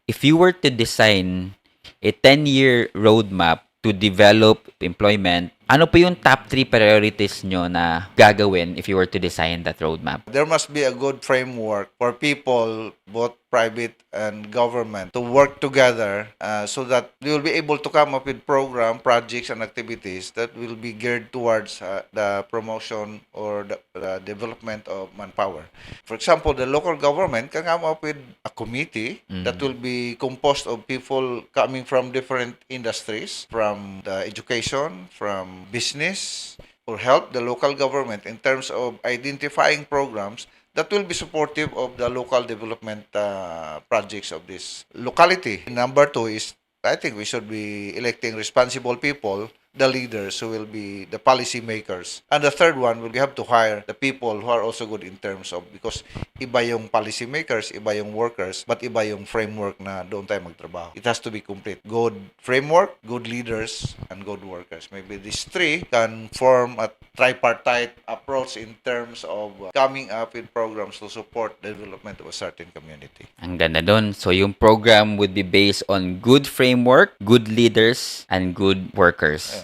if you were to design a 10-year roadmap to develop employment, ano po yung top 3 priorities nyo na gagawin if you were to design that roadmap? There must be a good framework for people, both private and government, to work together so that they will be able to come up with program, projects, and activities that will be geared towards the promotion or the development of manpower. For example, the local government can come up with a committee that will be composed of people coming from different industries, from the education, from business, or help the local government in terms of identifying programs that will be supportive of the local development projects of this locality. Number two is, I think we should be electing responsible people, the leaders who will be the policy makers. And the third one, we have to hire the people who are also good in terms of, because iba yung policy makers, iba yung workers, but iba yung framework na doon tayo magtrabaho. It has to be complete. Good framework, good leaders, and good workers. Maybe these three can form a tripartite approach in terms of coming up with programs to support the development of a certain community. Ang ganda doon. So, yung program would be based on good framework, good leaders, and good workers.